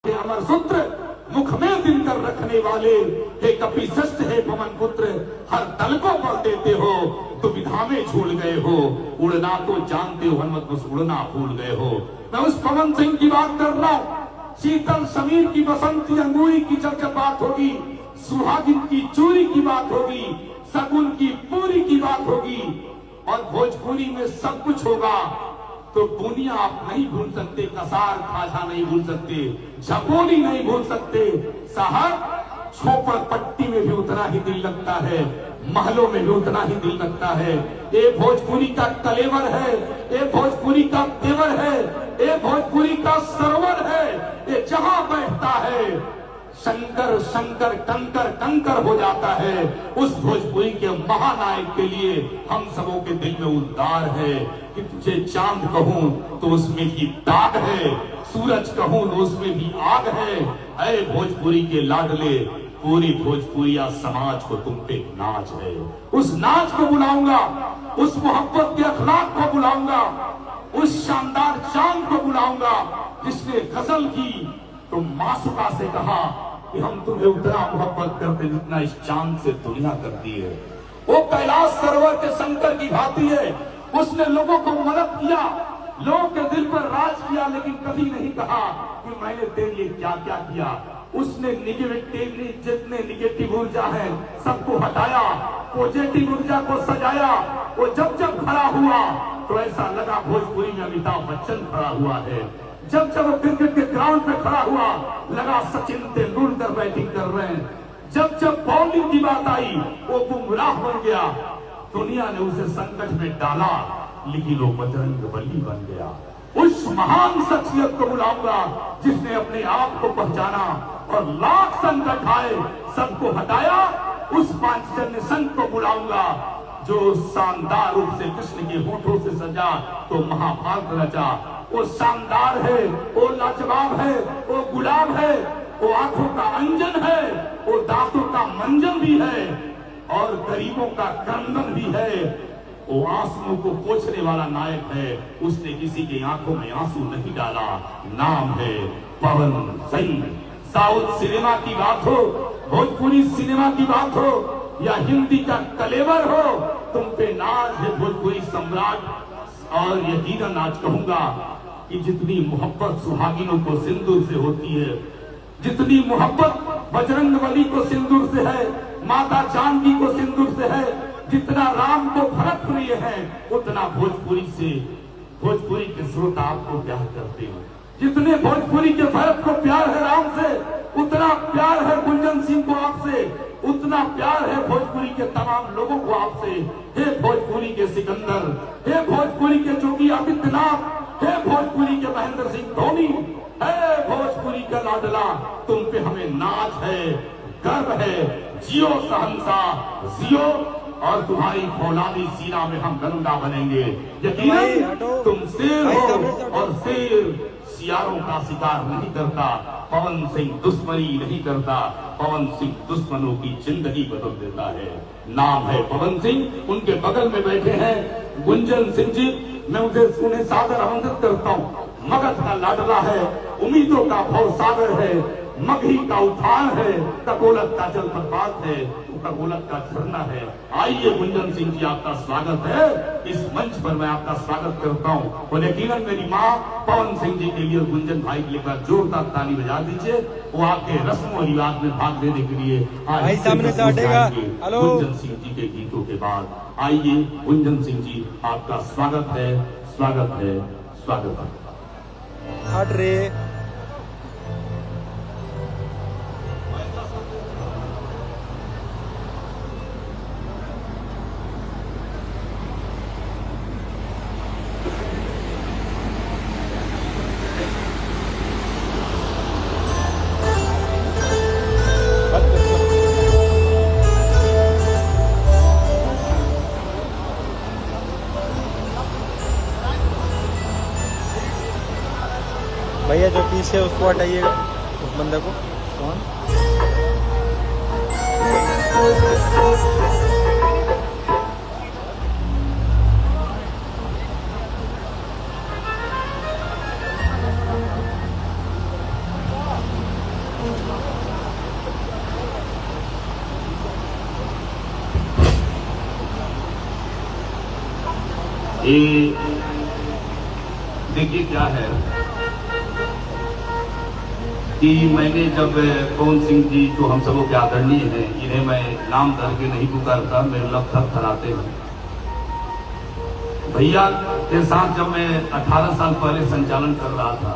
हे अमर सूत्र मुख में दिनकर रखने वाले, हे कपिशस्ट हे पवन पुत्र, हर दल को बल देते हो, दुविधा में झूल गए हो, उड़ना तो जानते हो हनुमत, बस उड़ना भूल गए हो। मैं उस पवन सिंह की बात कर रहा हूं। शीतल समीर की बसंती अंगूरी की जब बात होगी, सुहागिन की चूरी की बात होगी, सगुन की पूरी की बात होगी, और भोजपुरी में सब कुछ होगा। तो दुनिया आप नहीं भूल सकते, कसार खाजा नहीं भूल सकते, झपोली नहीं भूल सकते। साहब छोपड़ पट्टी में भी उतना ही दिल लगता है, महलों में भी उतना ही दिल लगता है। ये भोजपुरी का कलेवर है, ये भोजपुरी का तेवर है, ये भोजपुरी का सरोवर है। ये जहां बैठता है शंकर शंकर कंकर कंकर हो जाता है। उस भोजपुरी के महानायक के लिए हम सबों के दिल में उद्गार है कि तुझे चांद कहूं तो उसमें भी दाग है, सूरज कहूं तो उसमें भी आग है। ऐ भोजपुरी के लाडले, पूरी भोजपुरिया समाज को तुम पे नाज है। उस नाच को बुलाऊंगा, उस मोहब्बत के अखलाक को बुलाऊंगा, उस शानदार चांद को बुलाऊंगा जिसने गजल की तो मासूका से कहा कि हम तुम्हें उतना मोहब्बत करते जितना इस चांद से दुनिया करती है। वो कैलाश सरोवर के शंकर की भांति है। उसने लोगों को मदद किया, लोगों के दिल पर राज किया, लेकिन कभी नहीं कहा कि मैंने तेरे लिए क्या क्या किया। उसने जितने निगेटिव ऊर्जा है सबको हटाया, पॉजिटिव ऊर्जा को सजाया। वो जब जब खड़ा हुआ तो ऐसा लगा भोजपुरी में अमिताभ बच्चन खड़ा हुआ है। जब जब वो क्रिकेट के ग्राउंड पे खड़ा हुआ लगा सचिन तेंदुलकर बैटिंग कर रहे हैं। जब जब बॉलिंग की बात आई वो बुमराह बन गया। दुनिया ने उसे संकट में डाला, लेकिन वो बजरंगबली बन गया। उस महान शख्सियत को बुलाऊंगा जिसने अपने आप को पहचाना और लाख संकट आए सबको हटाया। उस पांचजन्य संत को बुलाऊंगा जो शानदार रूप से कृष्ण के होठों से सजा तो महाभारत रचा। वो शानदार है, वो लाजवाब है, वो गुलाब है, वो आंखों का अंजन है, वो दांतों का मंजन भी है और गरीबों का क्रंदन भी है। वो आंसुओं को पोंछने वाला नायक है। उसने किसी की आंखों में आंसू नहीं डाला। नाम है पवन सिंह। साउथ सिनेमा की बात हो, भोजपुरी सिनेमा की बात हो या हिंदी का कलेवर हो, तुम पे नाज है भोजपुरी सम्राट। और यकीनन आज कहूंगा कि जितनी मोहब्बत सुहागिनों को सिंदूर से होती है, जितनी मोहब्बत बजरंगबली को सिंदूर से है, माता जानकी को सिंदूर से है, जितना राम को भरत प्रिय है, उतना भोजपुरी से भोजपुरी के श्रोता आपको प्यार करते हैं। जितने भोजपुरी के भरत को प्यार है राम से, उतना प्यार है गुंजन सिंह को आपसे, उतना प्यार है भोजपुरी के तमाम लोगों को आपसे। हे भोजपुरी के सिकंदर, हे भोजपुरी के जोगी आदित्यनाथ, हे भोजपुरी के महेंद्र सिंह धोनी, हे भोजपुरी का लाडला, तुम पे हमें नाज है, गर्व है। जियो सहनशाह जियो, और तुम्हारी फौलादी सीना में हम गंगा बनेंगे। यकीनन तुम शेर हो और शेर सियारों का शिकार नहीं करता। पवन सिंह दुश्मनी नहीं करता, पवन सिंह दुश्मनों की जिंदगी बदल देता है। नाम है पवन सिंह। उनके बगल में बैठे हैं गुंजन सिंह जी, मैं उन्हें सादर आमंत्रित करता हूँ। मगध का लाडला है, उम्मीदों का भव सागर है, मगही का उफान है, ककोलत का जलप्रपात है, ककोलत का झरना है। आइए गुंजन सिंह जी, आपका स्वागत है। इस मंच पर मैं आपका स्वागत करता हूँ। और यकीनन मेरी माँ पवन सिंह जी के लिए गुंजन भाई के लिए जोरदार ताली बजा दीजिए। वो आपके रस्म और रिवाज में भाग लेने के लिए भाई सामने से हटेगा। हेलो गुंजन सिंह जी के गीतों के बाद आइए गुंजन सिंह जी, आपका स्वागत है, स्वागत है, स्वागत है। हट रे भैया, जो पीछे उसको हटाइएगा, उस बंदे को। कौन? ये देखिए क्या है कि मैंने जब पवन सिंह जी जो हम सबों के आदरणीय हैं, इन्हें मैं नाम धर के नहीं पुकारता, मेरे लब थरथराते हैं। भैया के साथ जब मैं 18 साल पहले संचालन कर रहा था